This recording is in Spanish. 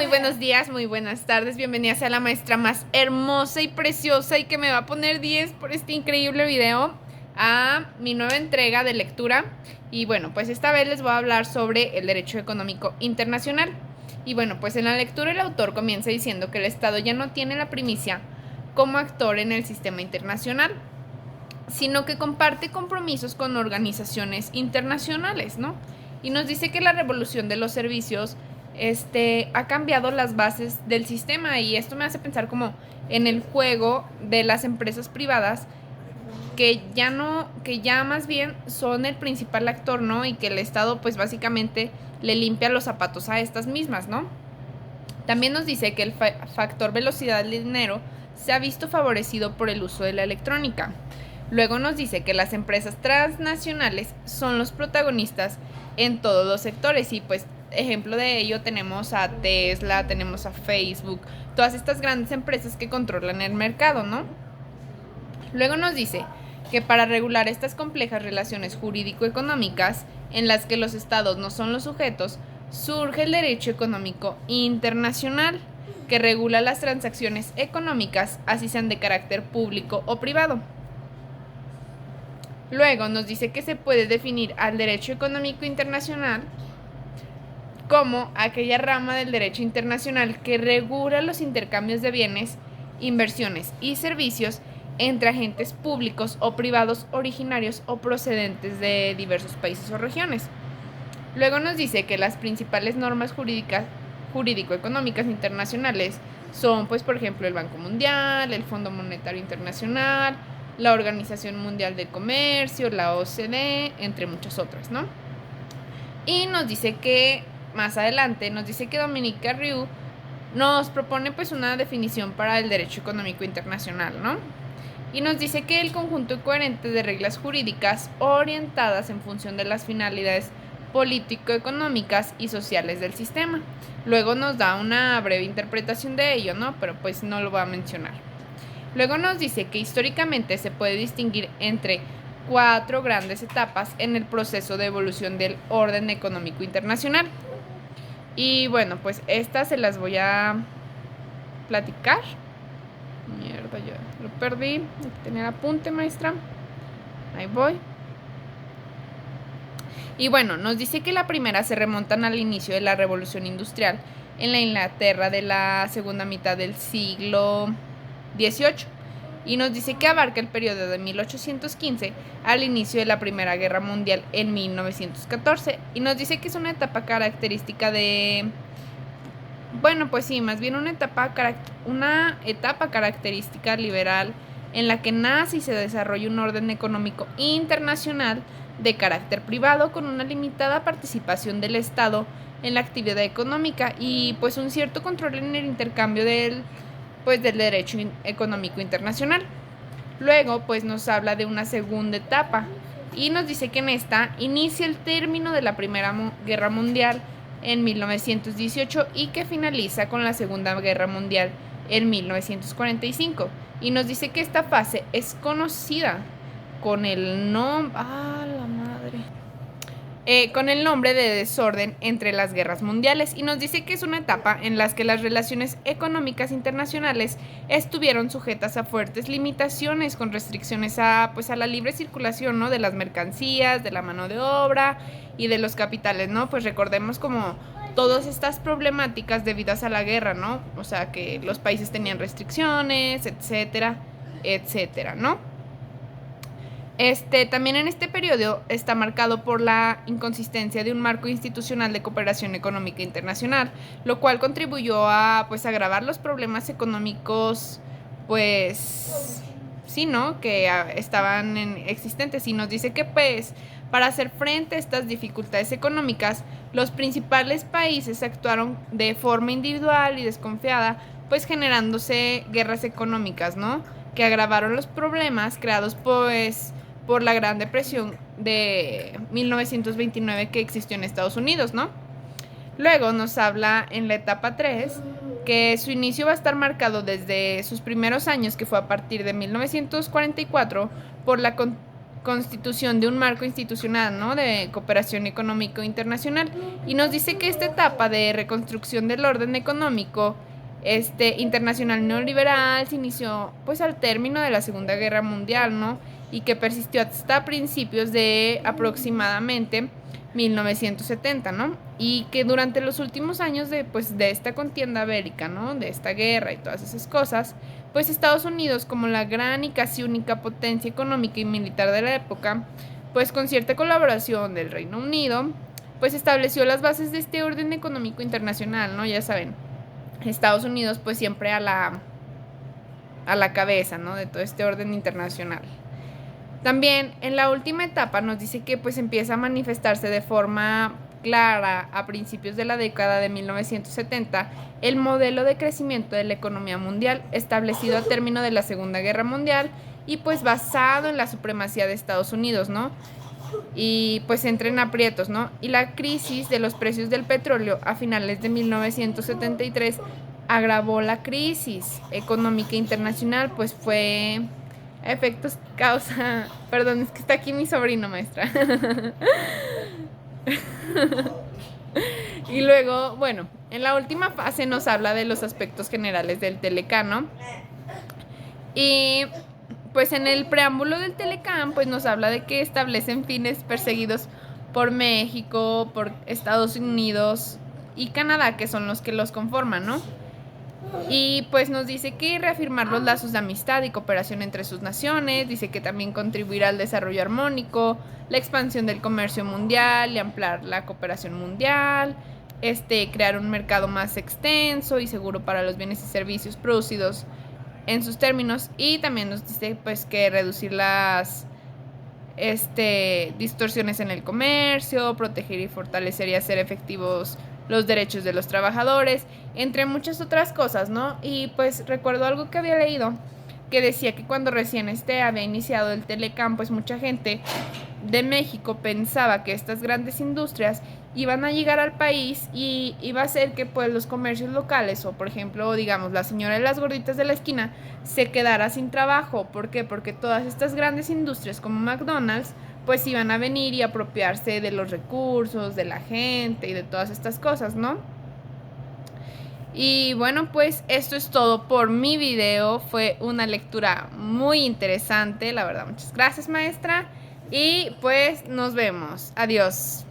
muy buenos días, muy buenas tardes. Bienvenidas a la maestra más hermosa y preciosa y que me va a poner 10 por este increíble video a mi nueva entrega de lectura. Y bueno, pues esta vez les voy a hablar sobre el derecho económico internacional. Y bueno, pues en la lectura el autor comienza diciendo que el Estado ya no tiene la primicia como actor en el sistema internacional, sino que comparte compromisos con organizaciones internacionales, ¿no? Y nos dice que la revolución de los servicios ha cambiado las bases del sistema, y esto me hace pensar como en el juego de las empresas privadas que ya más bien son el principal actor, ¿no? Y que el Estado pues básicamente le limpia los zapatos a estas mismas, ¿no? También nos dice que el factor velocidad del dinero se ha visto favorecido por el uso de la electrónica. Luego nos dice que las empresas transnacionales son los protagonistas en todos los sectores, y pues ejemplo de ello tenemos a Tesla, tenemos a Facebook, todas estas grandes empresas que controlan el mercado, ¿no? Luego nos dice que para regular estas complejas relaciones jurídico-económicas en las que los estados no son los sujetos, surge el derecho económico internacional, que regula las transacciones económicas, así sean de carácter público o privado. Luego nos dice que se puede definir al derecho económico internacional como aquella rama del derecho internacional que regula los intercambios de bienes, inversiones y servicios entre agentes públicos o privados originarios o procedentes de diversos países o regiones. Luego nos dice que las principales normas jurídico-económicas internacionales son, pues, por ejemplo, el Banco Mundial, el Fondo Monetario Internacional, la Organización Mundial de Comercio, la OCDE, entre muchas otras, ¿no? Y nos dice que más adelante nos dice que Dominique Carriou nos propone pues una definición para el derecho económico internacional, ¿no? Y nos dice que el conjunto coherente de reglas jurídicas orientadas en función de las finalidades político-económicas y sociales del sistema. Luego nos da una breve interpretación de ello, ¿no? Pero pues no lo voy a mencionar. Luego nos dice que históricamente se puede distinguir entre 4 grandes etapas en el proceso de evolución del orden económico internacional. Y bueno, pues estas se las voy a platicar. Mierda, ya lo perdí. Tenía el apunte, maestra. Ahí voy. Y bueno, nos dice que la primera se remontan al inicio de la Revolución Industrial en la Inglaterra de la segunda mitad del siglo XVIII. Y nos dice que abarca el periodo de 1815 al inicio de la Primera Guerra Mundial en 1914. Y nos dice que es una etapa característica de... Bueno, pues sí, más bien una etapa característica liberal en la que nace y se desarrolla un orden económico internacional de carácter privado con una limitada participación del Estado en la actividad económica y pues un cierto control en el intercambio del derecho económico internacional. Luego pues nos habla de una segunda etapa y nos dice que en esta inicia el término de la Primera Guerra Mundial en 1918 y que finaliza con la Segunda Guerra Mundial en 1945. Y nos dice que esta fase es conocida con el nombre... con el nombre de desorden entre las guerras mundiales, y nos dice que es una etapa en la que las relaciones económicas internacionales estuvieron sujetas a fuertes limitaciones con restricciones a la libre circulación, ¿no? De las mercancías, de la mano de obra y de los capitales, ¿no? Pues recordemos como todas estas problemáticas debidas a la guerra, ¿no? O sea, que los países tenían restricciones, etcétera, etcétera, ¿no? También en este periodo está marcado por la inconsistencia de un marco institucional de cooperación económica internacional, lo cual contribuyó a agravar los problemas económicos, pues sí, ¿no? Que estaban existentes. Y nos dice que para hacer frente a estas dificultades económicas, los principales países actuaron de forma individual y desconfiada, pues generándose guerras económicas, ¿no? Que agravaron los problemas creados por la Gran Depresión de 1929 que existió en Estados Unidos, ¿no? Luego nos habla en la etapa 3 que su inicio va a estar marcado desde sus primeros años, que fue a partir de 1944, por la constitución de un marco institucional, ¿no?, de cooperación económico internacional. Y nos dice que esta etapa de reconstrucción del orden económico internacional neoliberal se inició pues al término de la Segunda Guerra Mundial, ¿no?, y que persistió hasta principios de aproximadamente 1970, ¿no? Y que durante los últimos años de esta contienda bélica, ¿no?, de esta guerra y todas esas cosas, pues Estados Unidos, como la gran y casi única potencia económica y militar de la época, pues con cierta colaboración del Reino Unido, pues estableció las bases de este orden económico internacional, ¿no? Ya saben, Estados Unidos pues siempre a la cabeza, ¿no?, de todo este orden internacional. También en la última etapa nos dice que pues empieza a manifestarse de forma clara a principios de la década de 1970 el modelo de crecimiento de la economía mundial establecido a término de la Segunda Guerra Mundial y pues basado en la supremacía de Estados Unidos, ¿no? Y pues entra en aprietos, ¿no? Y la crisis de los precios del petróleo a finales de 1973 agravó la crisis económica internacional, pues fue efectos causa... Perdón, es que está aquí mi sobrino, maestra. Y luego, bueno, en la última fase nos habla de los aspectos generales del Telecán, ¿no? Y pues en el preámbulo del Telecán, pues nos habla de que establecen fines perseguidos por México, por Estados Unidos y Canadá, que son los que los conforman, ¿no? Y pues nos dice que reafirmar los lazos de amistad y cooperación entre sus naciones, dice que también contribuirá al desarrollo armónico, la expansión del comercio mundial y ampliar la cooperación mundial, crear un mercado más extenso y seguro para los bienes y servicios producidos en sus términos, y también nos dice pues que reducir las distorsiones en el comercio, proteger y fortalecer y hacer efectivos los derechos de los trabajadores, entre muchas otras cosas, ¿no? Y pues recuerdo algo que había leído que decía que cuando recién había iniciado el Telecán, pues mucha gente de México pensaba que estas grandes industrias iban a llegar al país y iba a hacer que pues los comercios locales, o por ejemplo, digamos, la señora de las gorditas de la esquina se quedara sin trabajo. ¿Por qué? Porque todas estas grandes industrias como McDonald's pues iban a venir y apropiarse de los recursos, de la gente y de todas estas cosas, ¿no? Y bueno, pues esto es todo por mi video. Fue una lectura muy interesante, la verdad. Muchas gracias, maestra. Y pues nos vemos. Adiós.